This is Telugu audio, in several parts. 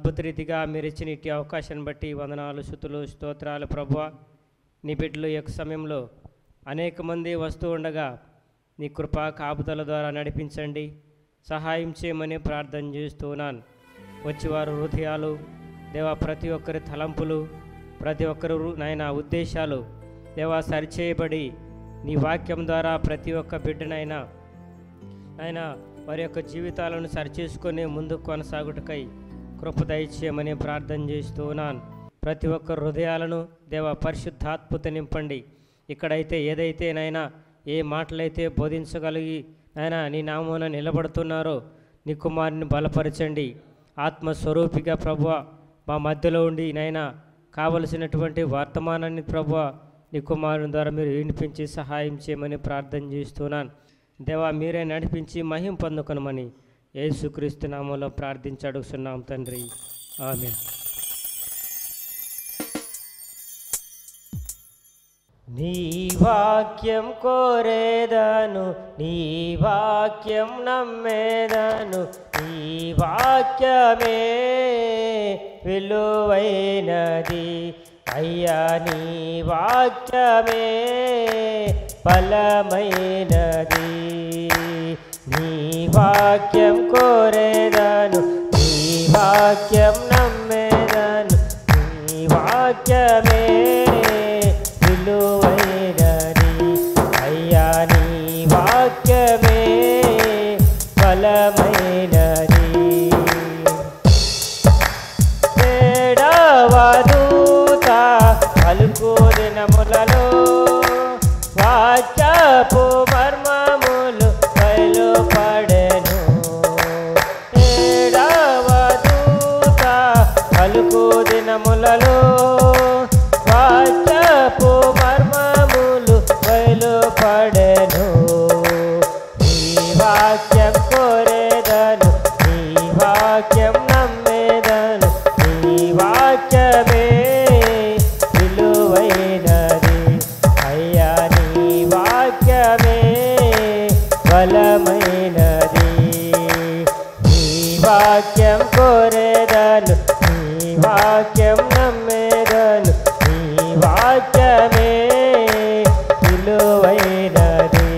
అద్భుత రీతిగా మీరు ఇచ్చిన ఇట్టి అవకాశాన్ని బట్టి వందనాలు, స్తుతులు, స్తోత్రాలు ప్రభువా. నీ బిడ్డలు ఈ యొక్క సమయంలో అనేక మంది వస్తూ ఉండగా నీ కృపా కాపుదల ద్వారా నడిపించండి, సహాయం చేయమని ప్రార్థన చేస్తున్నాను. వచ్చేవారు హృదయాలు దేవా, ప్రతి ఒక్కరి తలంపులు, ప్రతి ఒక్కరు నాయన ఉద్దేశాలు దేవా సరిచేయబడి నీ వాక్యం ద్వారా ప్రతి ఒక్క బిడ్డనైనా ఆయన వారి యొక్క జీవితాలను సరిచేసుకొని ముందుకు కొనసాగుటకై కృప దయచేయమని ప్రార్థన చేస్తున్నాను. ప్రతి ఒక్క హృదయాలను దేవా పరిశుద్ధాత్మత నింపండి. ఇక్కడైతే ఏదైతే నాయన ఏ మాటలైతే బోధించగలిగి నాయన నీ నామమున నిలబడుతున్నారో నీ కుమారుని బలపరచండి. ఆత్మస్వరూపిగా ప్రభువ మా మధ్యలో ఉండి నాయన కావలసినటువంటి వర్తమానాన్ని ప్రభువ నీ కుమారుని ద్వారా మీరు వినిపించి సహాయం చేయమని ప్రార్థన చేస్తున్నాను. దేవా మీరే నడిపించి మహిమ పొందుకొనమని యేసుక్రీస్తు నామములో ప్రార్థించి అడుగుతున్నాం తండ్రి, ఆమేన్. నీ వాక్యం కోరేదను, నీ వాక్యం నమ్మేదను, నీ వాక్యమే విలువైనది అయ్యా, నీ వాక్యమే బలమైనది. నీ వాక్యం కోరేదను, నీ వాక్యం నమ్మేదను, నీ వాక్యమే విలువైనది అయ్యా, నీ వాక్యమే బలమైనది. ఏడవదూత పలుకు దినములలో వాక్యపు మర్మములు బయలుపడెను. ఏడవదూత పలుకు దినములలో వాక్యపు మర్మములు బయలుపడెను. నీ వాక్యం కోరేదను, నీ వాక్యం నమ్మేదను, నీ వాక్యమే విలువైనది అయ్యా, నీ వాక్యమే బలమైనది. నీ వాక్యం కోరేదను, నీ వాక్యం నమ్మేదను, నీ వాక్యమే విలువైనది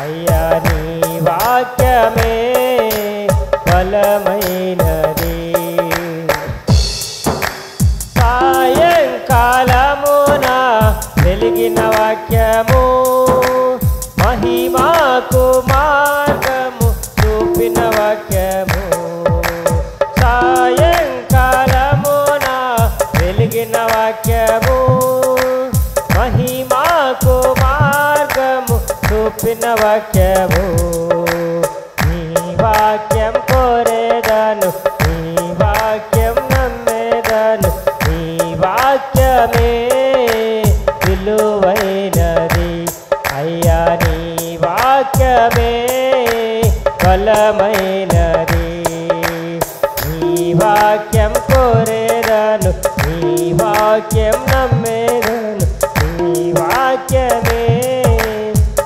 అయ్యా, నీ వాక్యమే బలమైనది. సాయంకాలమున వెలిగిన వాక్యము మహిమాకు మార్గము చూపిన వాక్యము. సాయంకాలమున వెలిగిన వాక్యము మహిమాకు మార్గము చూపిన వాక్యము. నీ వాక్యం కోరేదను, నీ వాక్యం నమ్మేదను, నీ వాక్యమే విలువైనది అయ్యా, నీ వాక్యమే బలమైనది. నీ వాక్యం కోరేదను, నీ వాక్యం నమ్మేదను, నీ వాక్యమే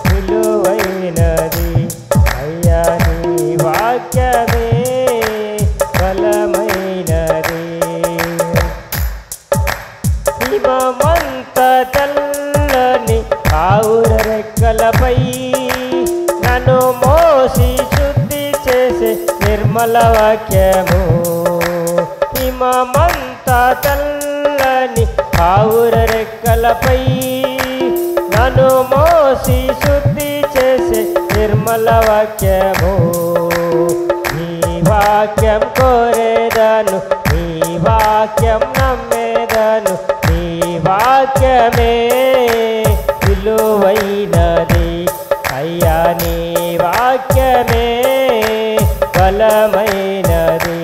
విలువైనది అయ్యా, నీ వాక్యమే బలమైనది. హిమమంత తెల్లని ఆవుర రెక్కలపై నన్ను మోసి శుద్ధి చేసే నిర్మల వాక్యము. హిమమంత తెల్లని ఆవుర రెక్కలపై నన్ను మోసి శుద్ధి చేసే నిర్మల వాక్యము. నీ వాక్యం కోరేదను, నీ వాక్యం నమ్మేదను, నీ వాక్యమే విలువైనది అయ్యా, నీ వాక్యమే బలమైనది.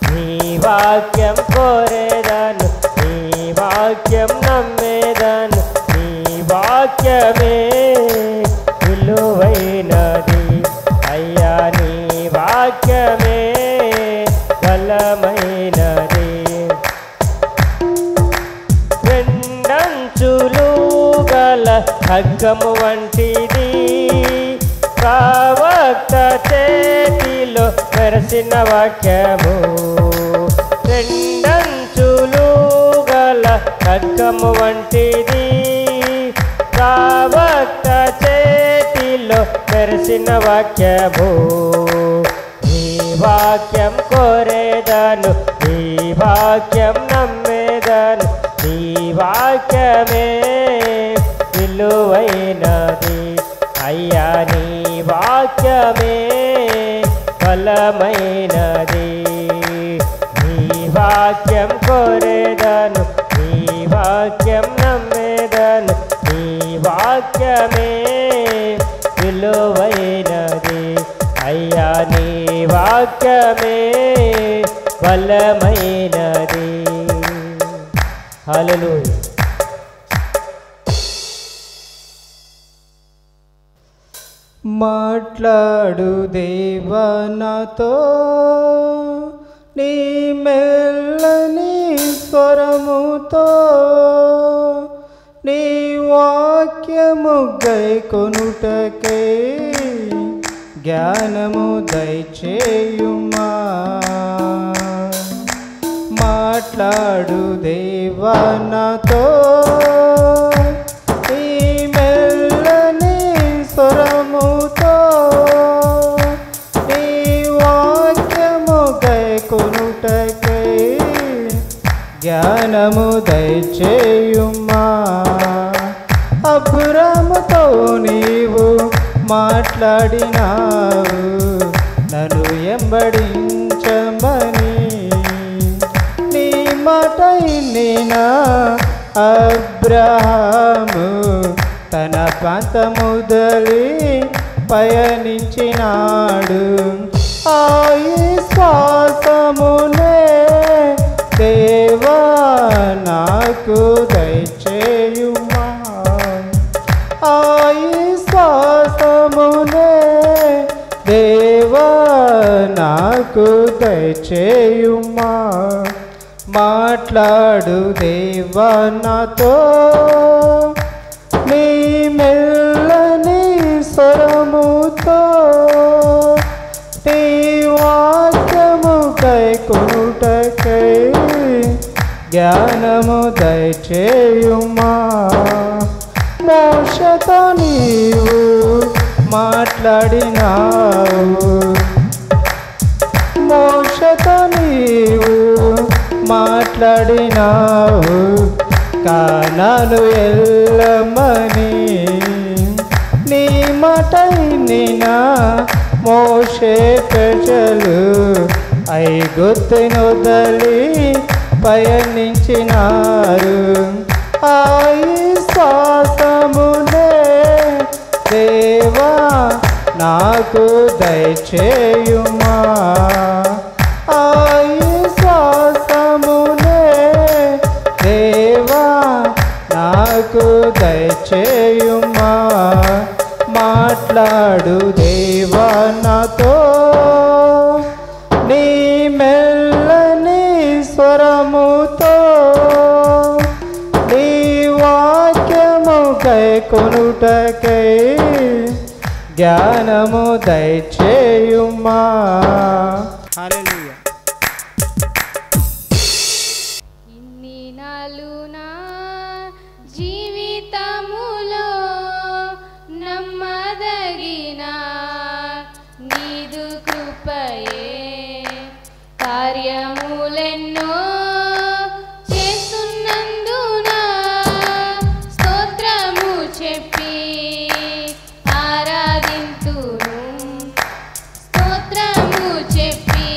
నీ వాక్యం కోరేదను, నీ వాక్యం నమ్మేదను, నీ వాక్యమే విలువైనది అయ్యా, నీ వాక్యమే బలమైనది. రెండంచులు గల ఖడ్గము వంటిది ప్రవక్త చేతిలో మెరసిన వాక్యము. రెండంచులు గల ఖడ్గము వంటిది, ప్రవక్త చేతిలో మెరిసిన వాక్యము. ఈ వాక్యం కోరేదను, ఈ వాక్యం నమ్మేదను, ఈ వాక్యమే విలువైనది. అయ్యా నీ వాక్యమే బలమైనది. నీ వాక్యం కోరేదను, నీ వాక్యం నమ్మేదను, నీ వాక్యమే విలువైనది. అయ్యా నీ వాక్యమే బలమైనది. హల్లెలూయా. మాట్లాడు దేవా నాతో, నీ మెల్లని స్వరముతో, నీ వాక్యము గైకొనుటకై జ్ఞానము దయచేయుమా. మాట్లాడు దేవా నాతో, నీ మెల్లని స్వరముతో, నీ వాక్యము గైకొనుటకై జ్ఞానము దయచేయుమా. అబ్రాముతో నీవు మాట్లాడినావు, నన్ను ఎంబడించమని. నీ మాట వినిన అబ్రహాము తన ప్రాంతముదలి పయనించినాడు. ఆ విశ్వాసమునే దేవా నాకు దయచేయుమా. ఆ విశ్వాసమునే దేవా నాకు దయచేయుమా. మాట్లాడు దేవా నాతో, నీ మెల్లని స్వరముతో, నీ వాక్యము గైకొనుటకై జ్ఞానము దయచేయుమా. మోషతో నీవు మాట్లాడినావు, మోషతో నీవు మాట్లాడినావు, కానాను ఎల్లమని. నీ మాట వినిన మోషే ప్రజలు ఐగుప్తునొదలి పయనించినారు. ఆ విశ్వాసమునే దేవా నాకు దయచేయుమా. ఆ విశ్వాసమునే దేవా నాకు దయచేయుమా. మాట్లాడు దేవా నాతో, నీ మెల్లని స్వరముతో, నీ వాక్యము గైకొనుటకై జ్ఞానము దయచేయుమా. హల్లెలూయా. ఇన్ని నాలు నా జీవితములో నమ్మదగిన నీదు కృపయే కార్యములెన్నో చేస్తున్నందున స్తోత్రము చెప్పి ఆరాధింతును, స్తోత్రము చెప్పి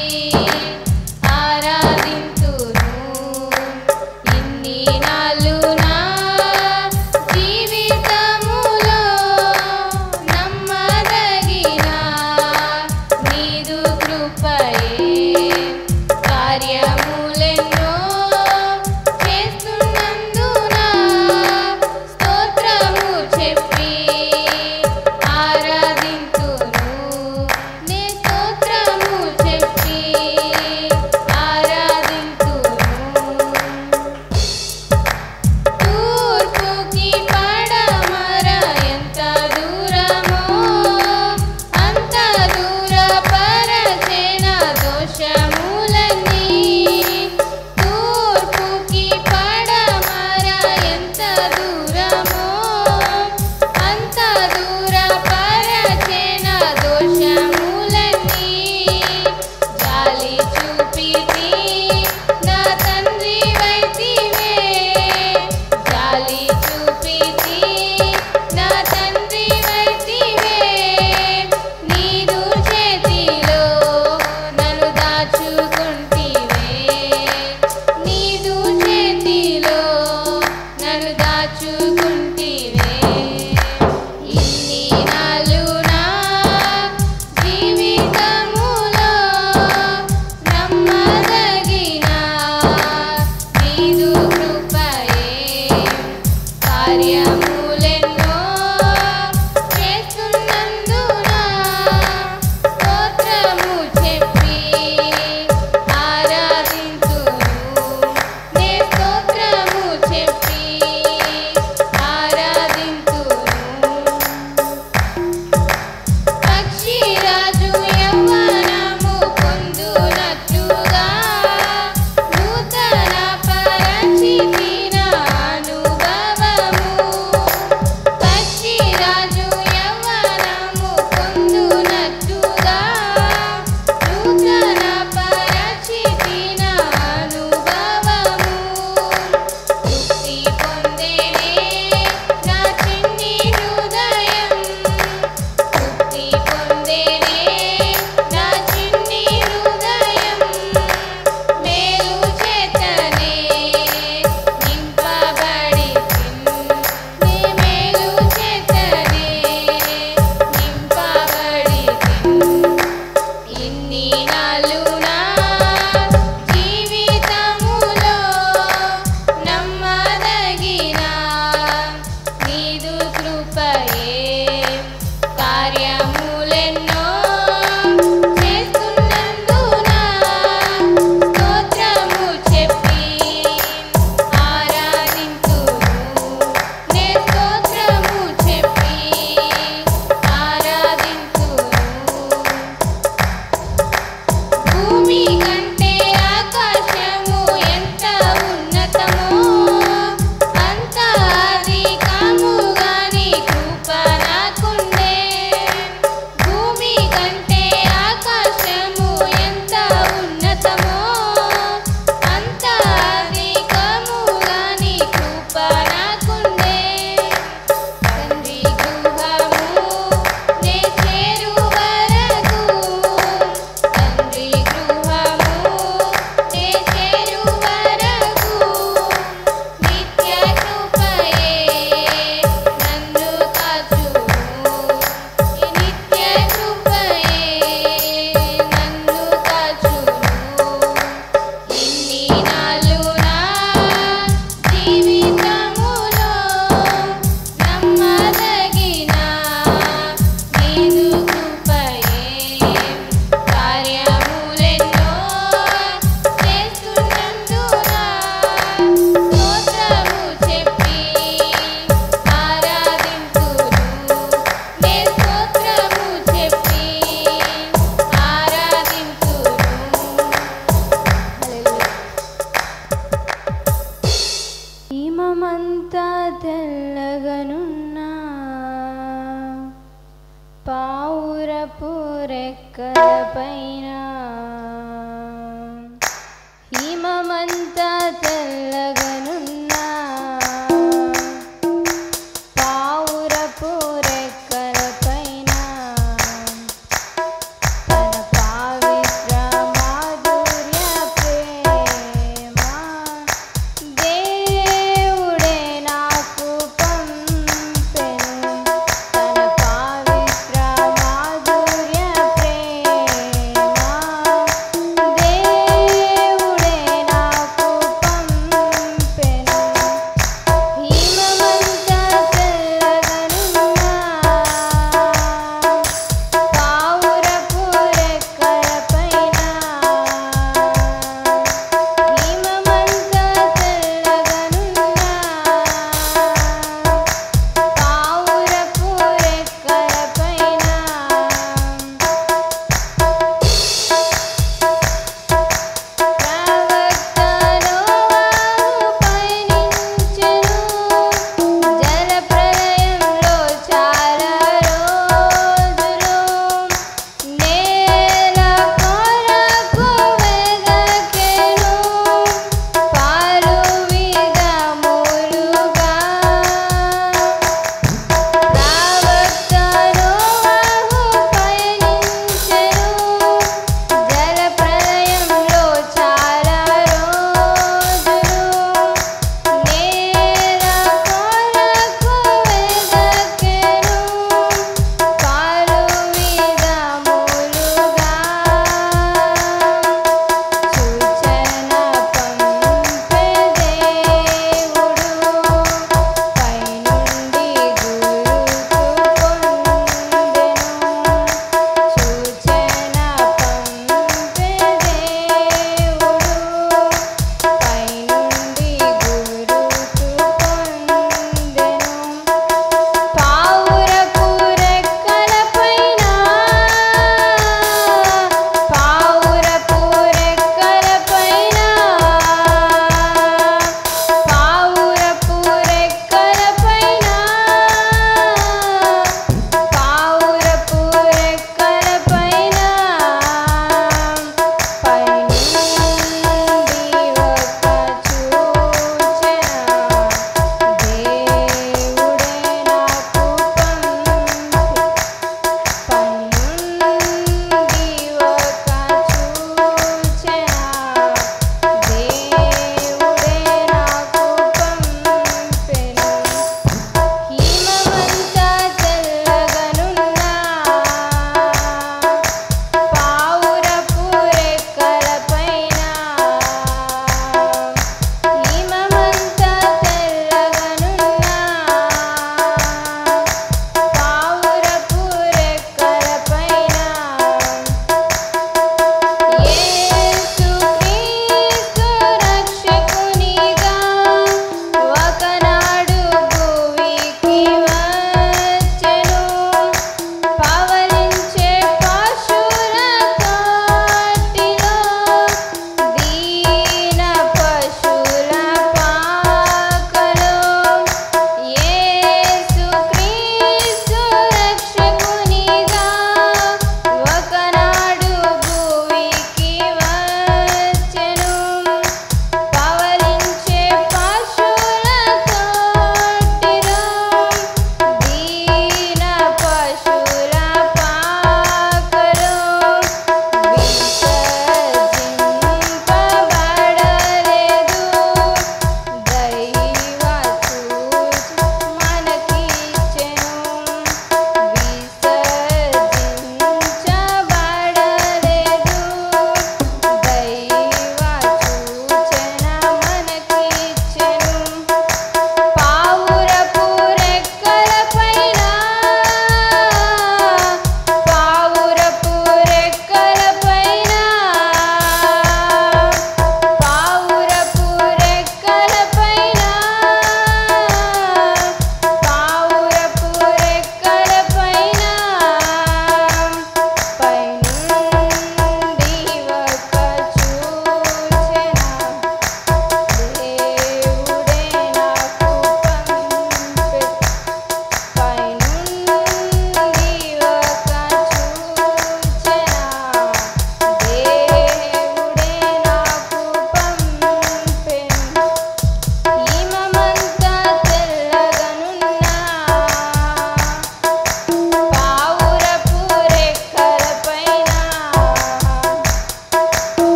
కార్యములెన్నో చేస్తున్నందున స్తోత్రము చెప్పి ఆరాధింతును. నే స్తోత్రము చెప్పి ఆరాధింతును. పక్షిరాజు యవ్వనము పొందునట్లుగా నూతన పరిచితిన అనుభవము. పక్షిరాజు యవ్వనము పొందునట్లుగా నూతన పరిచితిన అనుభవము. తృప్తి పొందేనే నా చిన్ని హృదయం. తృప్తి పొందేనే నా చిన్ని హృదయం. మేలు చేతనే నింపబడితిన్. నీ మేలు చేతనే నింపబడితిన్. ఇన్ని నాళ్ళు నా జీవితములో నమ్మదగిన నీదు కృపయే. కార్యములెన్నో చేస్తున్నందున స్తోత్రము చెప్పి ఆరాధింతును. నే స్తోత్రము చెప్పి ఆరాధింతును. భూమి కంటే ఆకాశము ఎంత ఉన్నతమో అంత అధికముగా నీ కృప నాకుండే. భూమి కంటే ఆకాశము ఎంత ఉన్నతమో అంత అధికముగా నీ కృప నాకుండే. తండ్రి గృహము నే చేరు వరకు, తండ్రి గృహము నే చేరు వరకు నిత్య కృపయే నన్ను కాచును. నిత్య కృపయే నన్ను కాచును. ఇన్ని నాళ్ళు నా జీవితములో నమ్మదగిన నీదు కృపయే. కార్యములెన్నో చేస్తున్నందున స్తోత్రము చెప్పి ఆరాధింతును. నే స్తోత్రము చెప్పి ఆరాధింతును. హిమమంతా తెల్లగనున్నా పావురపు రెక్కలపైన, హిమమంతా తెల్లగనున్నా పావురపు రెక్కలపైన తన పవిత్ర మాధుర్య ప్రేమ దేవుడే నాకు పంపెను. తన పవిత్ర మాధుర్య ప్రేమ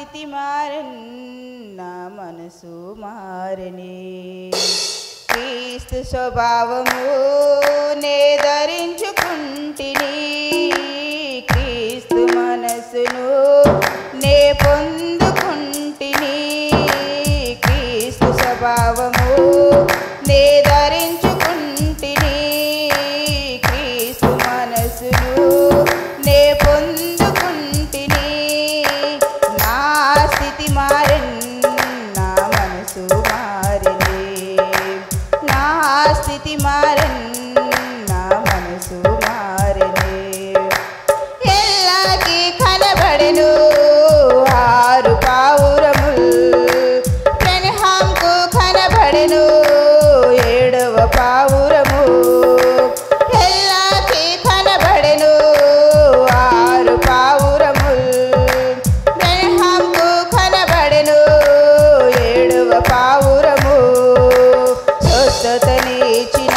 స్థితి మారెన్ నా మనసు మారని క్రీస్తు స్వభావము నే ధరించుకుంటిని క్రీస్తు మనసును నే పొందుకుంటిని క్రీస్తు స్వభావము నే ధరించుకుంటిని క్రీస్తు మనసును నే పొందుకుంటిని నా స్థితి మారెన్ నా మనసు మారిని నా స్థితి మారెన్ నా మనసు మారిని ఎల్లాకి కనబడెను ఆరు పావురముల్ బ్రహ్మాంకు కనబడెను ఏడవ పావురము ఎల్లాకి కనబడెను ఆరు పావురముల్ బ్రహ్మాంకు కనబడెను ఏడవ పావురము స్వస్థతనిచ్చిన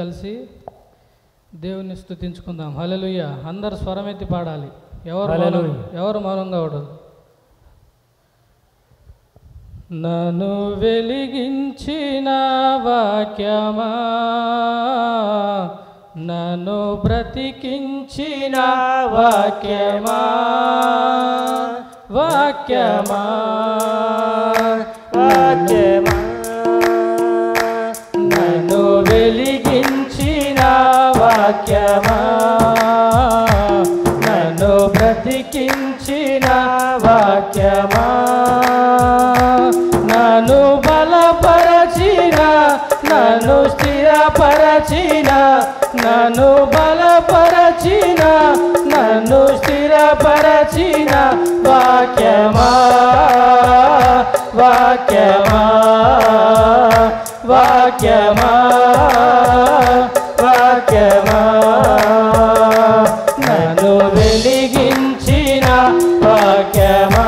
కలిసి దేవుని స్తుతించుకుందాం. హల్లెలూయా. అందరు స్వరమెత్తి పాడాలి. ఎవరు మౌనంగా ఉండదు. నన్ను వెలిగించిన వాక్యమా, నన్ను బ్రతికించిన వాక్యమా, వాక్యమా, వాక్యమా, నన్ను వెలిగించిన వాక్యమా, నన్ను బ్రతికించిన వాక్యమా, నన్ను బలపరచిన, నన్ను స్థిరపరచిన, నన్ను బలపరచిన, నన్ను స్థిరపరచిన వాక్యమా, వాక్యమా, వాక్యమా, వాక్యమా, నన్ను వెలిగించిన వాక్యమా,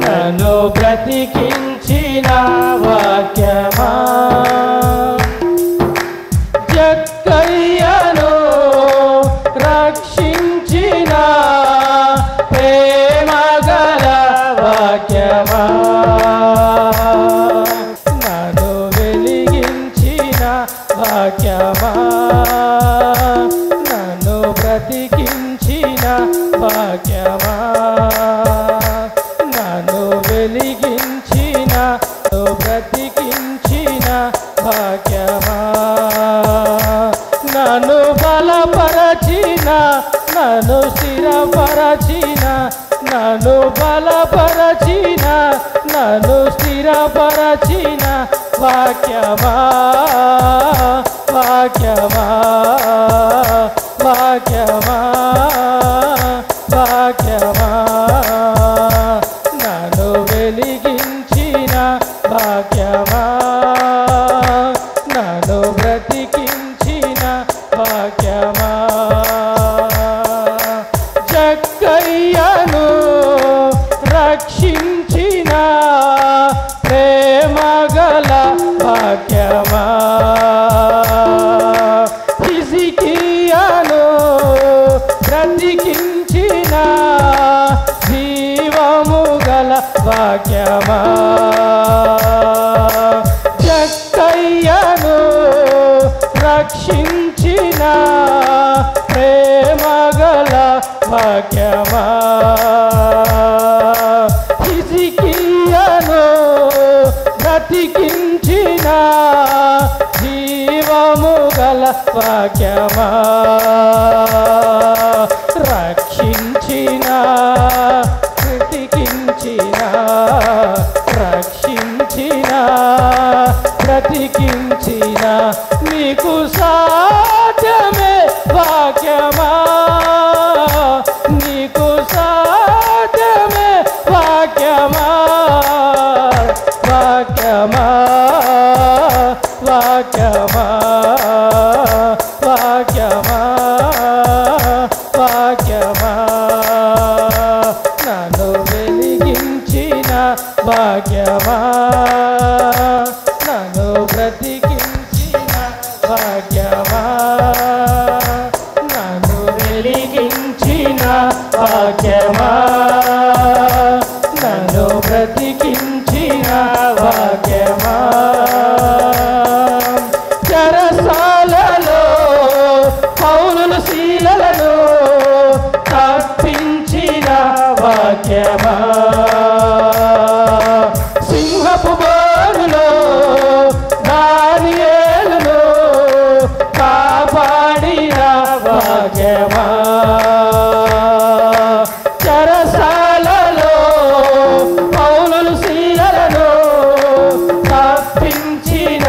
నన్ను బ్రతికించిన వాక్యమా, జక్కయ్యను రక్షించిన ప్రేమగల వాక్యమా, నన్ను వెలిగించిన వాక్యమా, నన్ను బ్రతికించిన వాక్యమా, నన్ను వెలిగించిన, బ్రతికించిన వాక్యమా, నన్ను బలపరచిన, నన్ను స్థిరపరచిన, నన్ను బలపరచిన, నన్ను స్థిరపరచిన వాక్యమా, వాక్యమా, వాక్యమా, వాక్యమా, నన్ను వెలిగించిన వాక్యమా, నన్ను బ్రతికించిన వాక్యమా, జక్కయ్యను రక్షించిన ప్రేమగల వాక్యమా, హిజ్కియాను బ్రతికించిన జీవము గల వాక్యమా, జక్కయ్యను రక్షించిన ప్రేమగల వాక్యమా, హిజ్కియాను బ్రతికించిన జీవము గల వాక్యమా, రక్షించిన, బ్రతికించిన, రక్షించిన, బ్రతికించిన నీకు సాధ్యమే వాక్యమా, నీకు సాధ్యమే వాక్యమా, వాక్యమా, వాక్యమా, వాక్యమా, వాక్యమా, నన్ను వెలిగించిన వాక్యమా, నన్ను బ్రతికించిన వాక్యమా, నన్ను వెలిగించిన వాక్యమా, నన్ను బ్రతికించిన వాక్యమా, చెరసాలలో పౌలులు శీలలను తప్పించిన వాక్యమా, సింహపు బోరులో దానియేలును కాపాడిన వాక్యమా, చెరసాలలో పౌలులు శీలలను తప్పించిన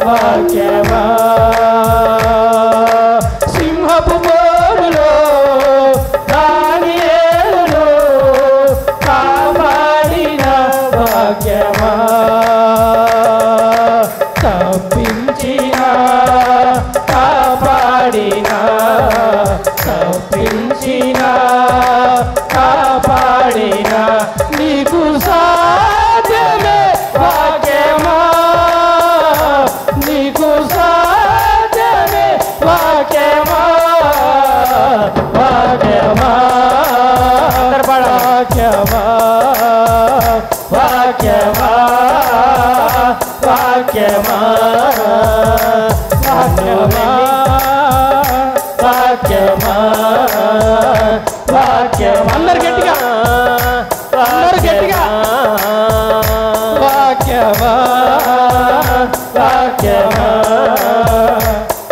వాక్యమా, సింహపు బోరులో దానియేలును కాపాడిన వాక్యమా, తప్పించిన, కాపాడిన, తప్పించిన, కాపాడిన నీకు సాధ్యమే వాక్యమా, నీకు సాధ్యమే వాక్యమా వాక్యమా వాక్యమా వాక్యమా వాక్యమా వాక్యమా వాక్యమా వాక్యమా అందరు గట్టిగా అందరు గట్టిగా వాక్యమా వాక్యమా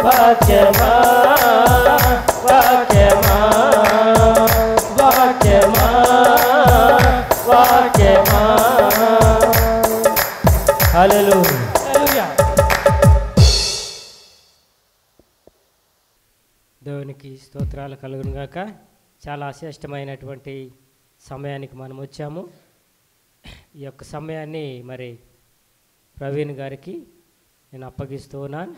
వాక్యమా వాక్యమా వాక్యమా వాక్యమా హల్లెలూయా. దేవునికి స్తోత్రాలు కలుగును గాక. చాలా శ్రేష్టమైనటువంటి సమయానికి మనం వచ్చాము. ఈ యొక్క సమయాన్ని మరి ప్రవీణ్ గారికి నేను అప్పగిస్తూ ఉన్నాను.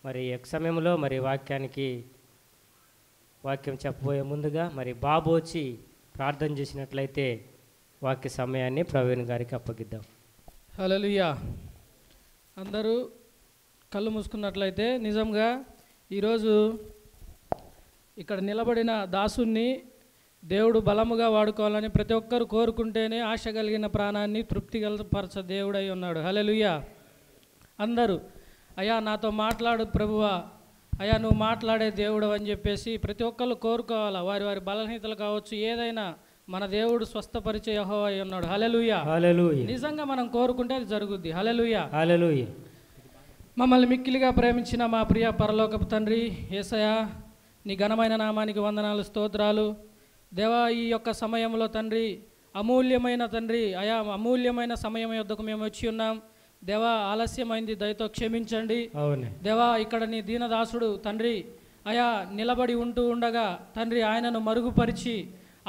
మరి ఈ యొక్క సమయంలో మరి వాక్యం చెప్పబోయే ముందుగా మరి బాబు వచ్చి ప్రార్థన చేసినట్లయితే వాక్య సమయాన్ని ప్రవీణ్ గారికి అప్పగిద్దాం. హల్లెలూయా. అందరూ కళ్ళు మూసుకున్నట్లయితే నిజంగా ఈరోజు ఇక్కడ నిలబడిన దాసుని దేవుడు బలముగా వాడుకోవాలని ప్రతి ఒక్కరు కోరుకుంటేనే ఆశ కలిగిన ప్రాణాన్ని తృప్తిపరచ దేవుడై ఉన్నాడు. హల్లెలూయా. అందరూ అయ్యా నాతో మాట్లాడు ప్రభువా, అయ్యా నువ్వు మాట్లాడే దేవుడు అని చెప్పేసి ప్రతి ఒక్కరు కోరుకోవాలా. వారి వారి బలహీనతలు కావచ్చు, ఏదైనా మన దేవుడు స్వస్థపరిచే యెహోవా అయి ఉన్నాడు. హల్లెలూయా. హల్లెలూయా. నిజంగా మనం కోరుకుంటే అది జరుగుద్ది. హల్లెలూయా. హల్లెలూయా. మమ్మల్ని మిక్కిలిగా ప్రేమించిన మా ప్రియ పరలోకపు తండ్రి యేసయ్యా, నీ ఘనమైన నామానికి వందనాలు, స్తోత్రాలు. దేవా, ఈ యొక్క సమయంలో తండ్రి అమూల్యమైన తండ్రి అయా అమూల్యమైన సమయం యొద్దకు మేము వచ్చి ఉన్నాం. దేవా, ఆలస్యమైంది, దయతో క్షమించండి. దేవా, ఇక్కడ నీ దీనదాసుడు తండ్రి అయా నిలబడి ఉంటూ ఉండగా తండ్రి ఆయనను మరుగుపరిచి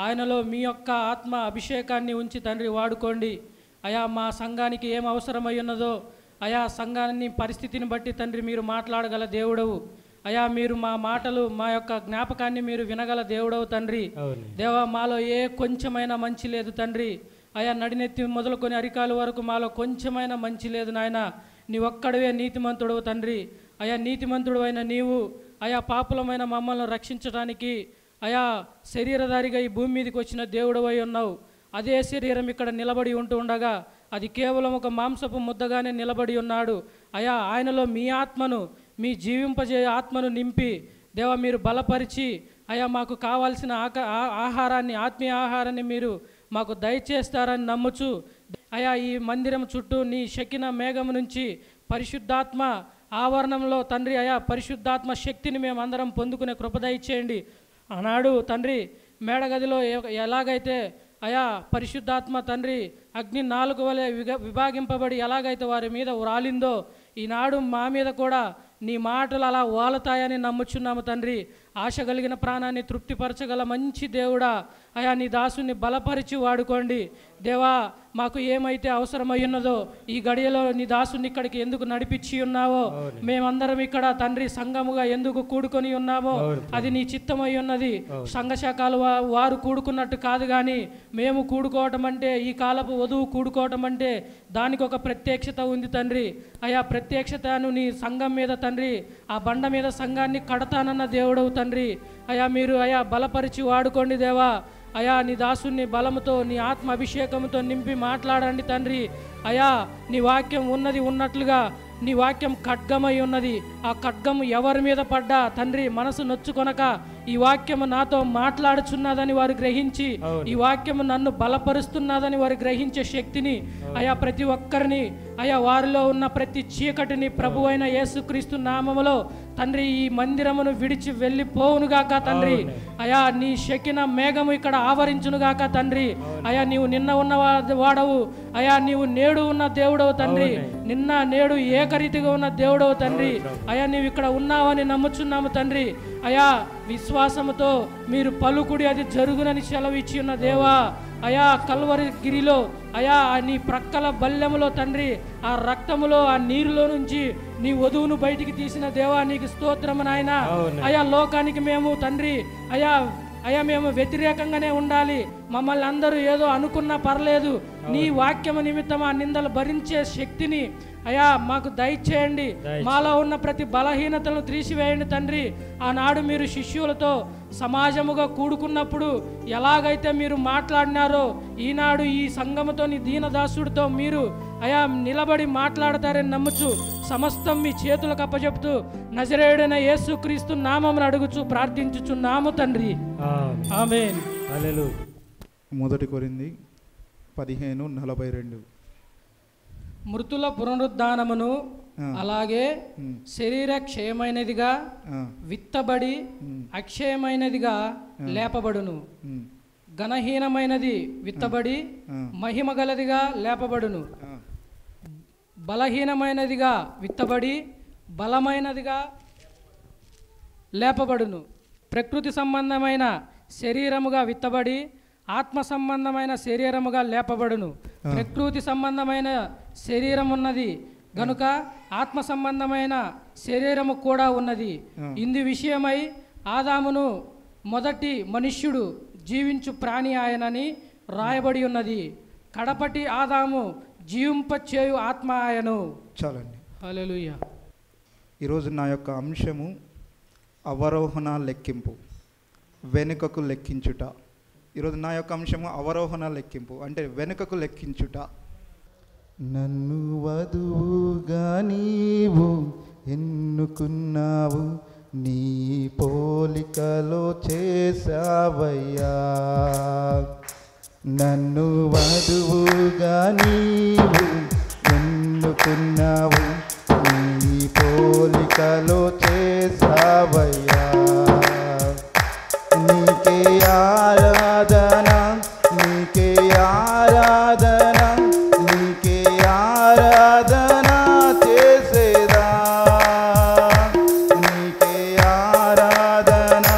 ఆయనలో మీ యొక్క ఆత్మ అభిషేకాన్ని ఉంచి తండ్రి వాడుకోండి. అయా మా సంఘానికి ఏం అవసరమై ఉన్నదో అయా సంఘాన్ని పరిస్థితిని బట్టి తండ్రి మీరు మాట్లాడగల దేవుడవు. అయా మీరు మా మాటలు మా యొక్క జ్ఞాపకాన్ని మీరు వినగల దేవుడవు తండ్రి. దేవా, మాలో ఏ కొంచెమైనా మంచి లేదు తండ్రి. అయా నడినెత్తి మొదలుకొని అరికాలు వరకు మాలో కొంచెమైనా మంచి లేదు నాయన. నీ ఒక్కడవే నీతిమంతుడవు తండ్రి. అయా నీతిమంతుడు అయిన నీవు అయా పాపులమైన మమ్మల్ని రక్షించడానికి అయా శరీరధారిగా ఈ భూమి మీదకి వచ్చిన దేవుడవై ఉన్నావు. అదే శరీరం ఇక్కడ నిలబడి ఉంటూ ఉండగా అది కేవలం ఒక మాంసపు ముద్దగానే నిలబడి ఉన్నాడు. అయా ఆయనలో మీ ఆత్మను, మీ జీవింపజే ఆత్మను నింపి దేవా మీరు బలపరిచి అయా మాకు కావాల్సిన ఆహారాన్ని, ఆత్మీయ ఆహారాన్ని మీరు మాకు దయచేస్తారని నమ్ముచు అయా ఈ మందిరం చుట్టూ నీ షకిన మేఘం నుంచి పరిశుద్ధాత్మ ఆవరణంలో తండ్రి అయా పరిశుద్ధాత్మ శక్తిని మేమందరం పొందుకునే కృప దయచేయండి. ఆనాడు తండ్రి మేడగదిలో ఎలాగైతే అయా పరిశుద్ధాత్మ తండ్రి అగ్ని 4 వలె విభాగింపబడి ఎలాగైతే వారి మీద రాలిందో ఈనాడు మా మీద కూడా నీ మాటలు అలా వాలతాయని నమ్ముచున్నాము తండ్రి. ఆశ కలిగిన ప్రాణాన్ని తృప్తిపరచగల మంచి దేవుడా అయా నీ దాసుని బలపరిచి వాడుకోండి. దేవా, మాకు ఏమైతే అవసరమై ఉన్నదో ఈ గడియలో నీ దాసుని ఇక్కడికి ఎందుకు నడిపించి ఉన్నావో, మేమందరం ఇక్కడ తండ్రి సంఘముగా ఎందుకు కూడుకొని ఉన్నామో అది నీ చిత్తమై ఉన్నది. సంఘ శాఖలు వారు కూడుకున్నట్టు కాదు, కానీ మేము కూడుకోవటం అంటే ఈ కాలపు వధువు కూడుకోవటం అంటే దానికి ఒక ప్రత్యక్షత ఉంది తండ్రి. అయా ప్రత్యక్షతను నీ సంఘం మీద తండ్రి ఆ బండ మీద సంఘాన్ని కడతానన్న దేవుడవు తండ్రి. అయా మీరు అయా బలపరిచి వాడుకోండి దేవా. అయా నీ దాసుని బలముతో నీ ఆత్మ అభిషేకంతో నింపి మాట్లాడండి తండ్రి. అయా నీ వాక్యం ఉన్నది ఉన్నట్లుగా నీ వాక్యం ఖడ్గమై ఉన్నది. ఆ ఖడ్గము ఎవరి మీద పడ్డా తండ్రి మనసు నొచ్చుకొనక ఈ వాక్యము నాతో మాట్లాడుచున్నదని వారు గ్రహించి ఈ వాక్యము నన్ను బలపరుస్తున్నదని వారు గ్రహించే శక్తిని అయా ప్రతి ఒక్కరిని అయా వారిలో ఉన్న ప్రతి చీకటిని ప్రభు అయిన యేసుక్రీస్తు నామములో తండ్రి ఈ మందిరమును విడిచి వెళ్ళిపోవునుగాక తండ్రి. అయా నీ షకిన మేఘము ఇక్కడ ఆవరించునుగాక తండ్రి. అయా నీవు నిన్న ఉన్న వాడవు, అయా నీవు నేడు ఉన్న దేవుడవు తండ్రి. నిన్న నేడు ఏకరీతిగా ఉన్న దేవుడవు తండ్రి. అయా నీవు ఇక్కడ ఉన్నావని నమ్ముచున్నాము తండ్రి. అయా విశ్వాసముతో మీరు పలుకుడి అది జరుగునని సెలవిచ్చి ఉన్న దేవా. అయా కల్వరి గిరిలో అయా నీ ప్రక్కల బల్లెములో తండ్రి ఆ రక్తములో ఆ నీరులో నుంచి నీ వధువును బయటికి తీసిన దేవా నీకు స్తోత్రము నాయన. అయా లోకానికి మేము తండ్రి అయా మేము వ్యతిరేకంగానే ఉండాలి, మమ్మల్ని అందరూ ఏదో అనుకున్నా పర్లేదు, నీ వాక్యము నిమిత్తం ఆ నిందలు భరించే శక్తిని అయ్యా మాకు దయచేయండి. మాలో ఉన్న ప్రతి బలహీనతలను తీసివేయండి తండ్రి. ఆనాడు మీరు శిష్యులతో సమాజముగా కూడుకున్నప్పుడు ఎలాగైతే మీరు మాట్లాడినారో ఈనాడు ఈ సంఘముతో నీ దీనదాసుడితో మీరు అయా నిలబడి మాట్లాడతారని నమ్ముచు సమస్తం మీ చేతులకు అప్పచెప్తూ నజరేయుడైన యేసుక్రీస్తు నామమున అడుగుచు ప్రార్థించుచున్నాము తండ్రి. ఆమేన్. హల్లెలూయా. 1 కొరింథీ 15:42. మృతుల పునరుద్ధానమును అలాగే శరీర క్షయమైనదిగా విత్తబడి అక్షయమైనదిగా లేపబడును. ఘనహీనమైనది విత్తబడి మహిమ గలదిగా లేపబడును. బలహీనమైనదిగా విత్తబడి బలమైనదిగా లేపబడును. ప్రకృతి సంబంధమైన శరీరముగా విత్తబడి ఆత్మ సంబంధమైన శరీరముగా లేపబడును. ప్రకృతి సంబంధమైన శరీరం ఉన్నది గనుక ఆత్మ సంబంధమైన శరీరము కూడా ఉన్నది. ఇందు విషయమై ఆదామును మొదటి మనుష్యుడు జీవించు ప్రాణి ఆయనని రాయబడి ఉన్నది. కడపటి ఆదాము జీవింపచేయు ఆత్మ ఆయను. చాలండి. హల్లెలూయా. ఈరోజు నా యొక్క అంశము అవరోహణ లెక్కింపు, వెనుకకు లెక్కించుట. ఈరోజు నా యొక్క అంశము అవరోహణ లెక్కింపు అంటే వెనుకకు లెక్కించుట. నన్ను వధువుగా నీవు ఎన్నుకున్నావు, నీ పోలికలో చేసావయ్యా. నన్ను వధువుగా నీవు ఎన్నుకున్నావు, నీ పోలికలో చేసావయ్యా. నీకే ఆరాధన, నీకే ఆరాధన, నీకే ఆరాధన చేసేదా. నీకే ఆరాధన,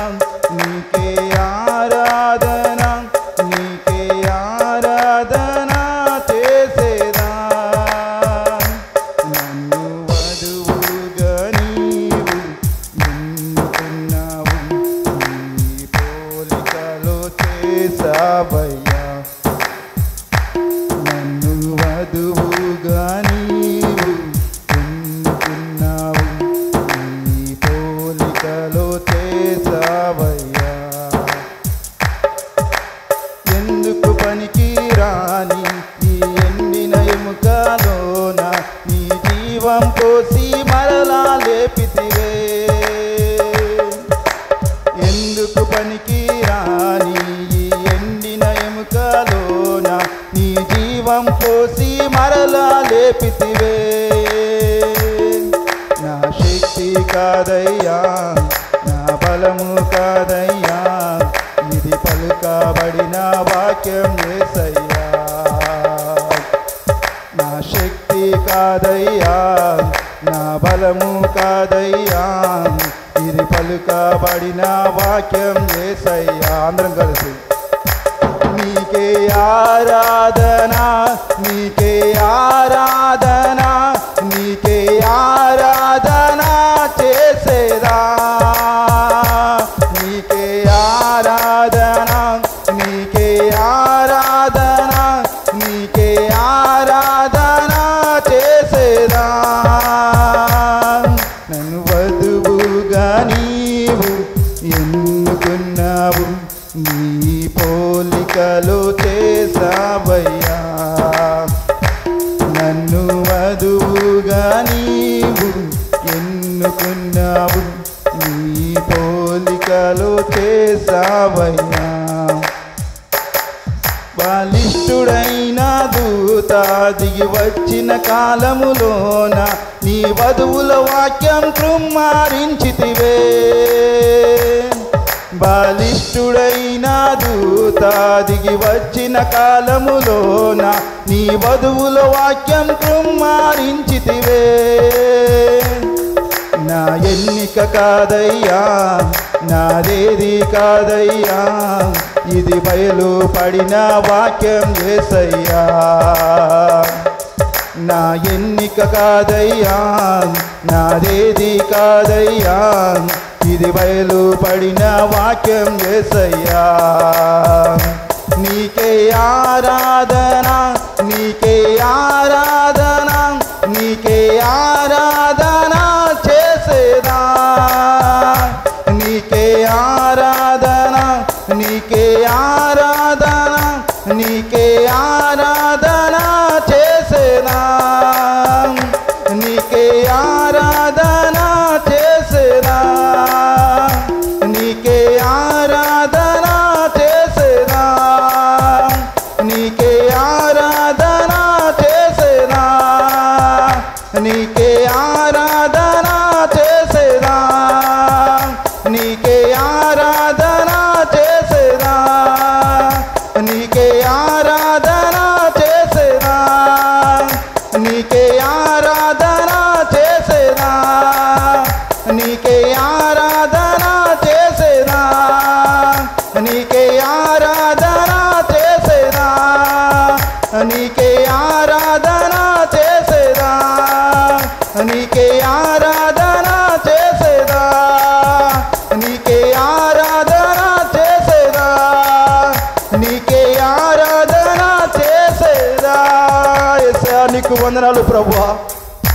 నీకే ఆరాధన, నీకే ఆరాధన చేసేదా. నన్ను వధువుగా నీవు ఎన్నుకున్నావు, నీ పోలికలో చేసావయ్యా. నన్ను వధువుగా నీవు ఎన్నుకున్నావు, నీ పోలికలో చేసావయ్యా. ఎందుకు పనికి రాని ఈ ఎండిన ఎముకలోన నీ జీవం పోసి మరలా లేపితివే. ఎందుకు పనికి రాని ఈ ఎండిన ఎముకలోన నీ జీవం పోసి మరలా లేపితివే. నా శక్తి కాదయ్యా, నా బలము కాదయ్యా, ఇది పలుకబడిన వాక్యం యేసయ్యా. నా శక్తి కాదయ్యా, నా బలము కాదయ్యా, ఇది పలుకబడిన వాక్యం యేసయ్యా. అందరం కలిసి నీకే ఆరాధన, నీకే ఆరాధన, నీకే ఆరాధన చేసేదా. నీకే ఆరాధన, నీకే ఆరాధన, నీకే ఆరాధన చేసేదా. నన్ను వధువుగా నీవు ఎన్నుకున్నావు, నీ పోలికలో చేసావయ్యా. నన్ను వధువుగా నీవు ఎన్నుకున్నావు, నీ పోలికలో చేసావయ్యా. బలిష్ఠుడైన దూత దిగి వచ్చిన కాలములోన నీ వధువుల వాక్యం కృమ్మారించితివే. బలిష్ఠుడైన దూత దిగి వచ్చిన కాలములోన నీ వధువుల వాక్యం కృమ్మారించితివే. నా ఎన్నిక కాదయ్యా, నాదేది కాదయ్యా, ఇది బయలుపడిన వాక్యం యేసయ్యా. నా ఎన్నిక కాదయ్యా, నాదేది కాదయ్యా, ఇది బయలుపడిన వాక్యం యేసయ్యా. నీకే ఆరాధన, నీకే ఆరాధన, నీకే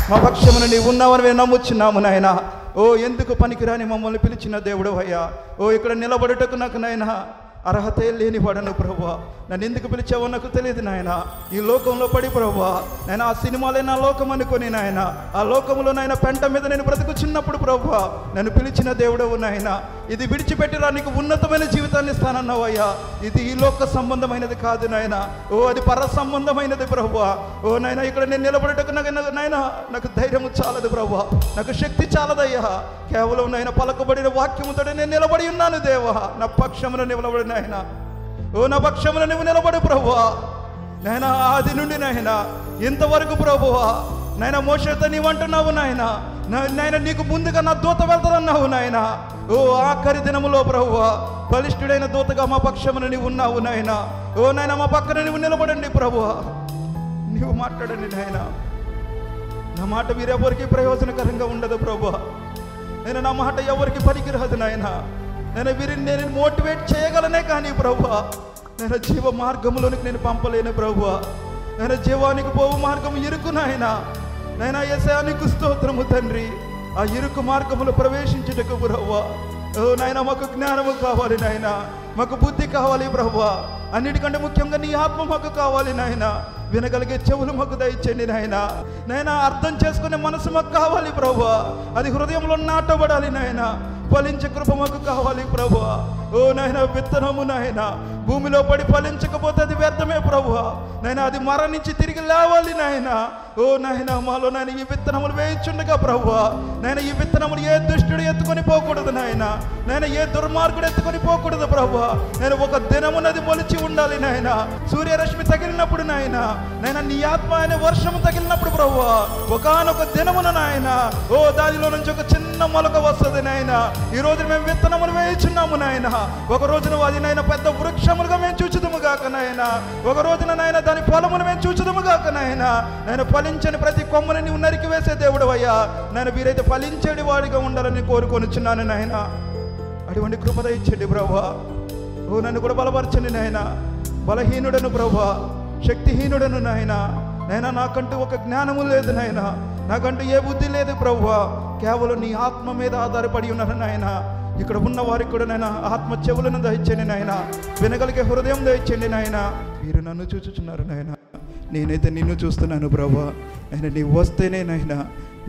మా పక్షమున నీవు ఉన్నావని మేము నమ్ముచున్నాము నాయన. ఓ ఎందుకు పనికిరాని మమ్మల్ని పిలిచిన దేవుడు అయ్యా. ఓ ఇక్కడ నిలబడుటకు నాకు నాయన అర్హత లేని వాడను ప్రభువా. నన్ను ఎందుకు పిలిచావో నాకు తెలియదు నాయన. ఈ లోకంలో పడి ప్రభువా నేను ఆ సినిమాలే నా లోకం అనుకొని నాయన ఆ లోకంలో నాయన పెంట మీద నేను బ్రతుకుచున్నప్పుడు ప్రభువా నన్ను పిలిచిన దేవుడవు నాయన. ఇది విడిచిపెట్టిరా నీకు ఉన్నతమైన జీవితాన్ని ఇస్తానన్నావు అయ్యా. ఇది ఈ లోక సంబంధమైనది కాదు నాయన. ఓ అది పర సంబంధమైనది ప్రభువా. ఓ నాయన ఇక్కడ నేను నిలబడటకు నాయన నాకు ధైర్యము చాలదు ప్రభువా, నాకు శక్తి చాలదయ్యా. కేవలం నాయన పలకబడిన వాక్యముతో నేను నిలబడి ఉన్నాను దేవా. నా పక్షమున నిలబడి నాయన. ఓ నా పక్షమున నువ్వు నిలబడు ప్రభువా నాయన. ఆది నుండి నాయన ఇంతవరకు ప్రభువా నాయన మోషేతో నీవు అంటున్నావు నాయన. నాయన నీకు ముందుగా నా దూత వెళ్తానన్నావు నాయన. ఓ ఆఖరి దినములో ప్రభువా బలిష్ఠుడైన దూతగా మా పక్షమున నీవు ఉన్నావు నాయన. ఓ నాయన మా పక్కన నువ్వు నిలబడండి ప్రభువా. నీవు మాట్లాడండి నాయన. నా మాట వీరెవరికి ప్రయోజనకరంగా ఉండదు ప్రభువా. నేను నా మాట ఎవరికి పనికిరాదు నాయన. నేను వీరిని నేను మోటివేట్ చేయగలనే కానీ ప్రభువా నేను జీవ మార్గంలోనికి నేను పంపలేను ప్రభువా. నేను జీవానికి పోవు మార్గం ఇరుకు నాయన. నైనా యేసయ్యా నీకు స్తోత్రము తండ్రి. ఆ ఇరుకు మార్గములో ప్రవేశించుటకు ప్రభువా ఓ నాయన మాకు జ్ఞానము కావాలి నాయన, మాకు బుద్ధి కావాలి ప్రభువా. అన్నిటికంటే ముఖ్యంగా నీ ఆత్మ మాకు కావాలి నాయన. వినగలిగే చెవులు మాకు దయచేయండి నాయన. నాయన అర్థం చేసుకునే మనసు మాకు కావాలి ప్రభువా. అది హృదయంలో నాటబడాలి నాయన. ఫలించే కృప మాకు కావాలి ప్రభువా. ఓ నాయన విత్తనము నాయన భూమిలో పడి ఫలించకపోతే అది వ్యర్థమే ప్రభువా. నాయన అది మరణించి తిరిగి లేవాలి నాయన. ఓ నాయన మాలో నాయన ఈ విత్తనములు వేయించుండగా ప్రభువా నాయన ఈ విత్తనములు ఏ దుష్టుడు ఎత్తుకొని పోకూడదు నాయన. నాయన ఏ దుర్మార్గుడు ఎత్తుకొని పోకూడదు ప్రభువా. నేను ఒక దినమునది మొలిచి ఉండాలి నాయన. సూర్యరశ్మి తగిలినప్పుడు నాయన నైనా నీ ఆత్మ అనే వర్షము తగిలినప్పుడు ప్రభువా ఒకానొక దినమున నాయన ఓ దానిలో నుంచి ఒక చిన్న మొలక వస్తుంది నాయన. ఈ రోజు మేము విత్తనములు వేయించున్నాము నాయన. ఒక రోజున అది నాయన పెద్ద వృక్షములుగా మేము చూచుదుము గాక నాయన. ఒక రోజున నాయన దాని పొలమును మేము చూచుదుము గాక నాయన. నేను ఫలించని ప్రతి కొమ్మని నీవు నరికి వేసే దేవుడు అయ్యా. నేను వీరైతే ఫలించేది వాడిగా ఉండాలని కోరుకొనిచున్నాను నాయన. అటువంటి కృపద ఇచ్చండి ప్రభువా. ఓ నన్ను కూడా బలపరచండి నాయన. బలహీనుడను ప్రభువా, శక్తిహీనుడను నాయన. నైనా నాకంటూ ఒక జ్ఞానము లేదు నాయన, నాకంటూ ఏ బుద్ధి లేదు ప్రభువా. కేవలం నీ ఆత్మ మీద ఆధారపడి ఉన్నాను నాయన. ఇక్కడ ఉన్న వారికి కూడా నాయన ఆత్మ చెవులను దయచేయండి నాయన, వినగలిగే హృదయం దయచేయండి నాయన. మీరు నన్ను చూచుచున్నారు నాయన, నేనైతే నిన్ను చూస్తున్నాను ప్రభువా. ఆయన నీవు వస్తేనే నాయన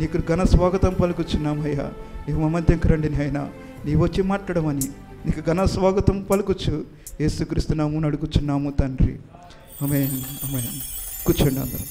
నీకు ఘన స్వాగతం పలుకుచున్నామయ్యా. నీవు మధ్యకు రండి నాయన, నీవు వచ్చి మాట్లాడమని నీకు ఘన స్వాగతం పలుకుచు యేసుక్రీస్తు నామమున అడుగుచున్నాము తండ్రి. ఆమేన్ ఆమేన్. కూర్చోండి అందరూ.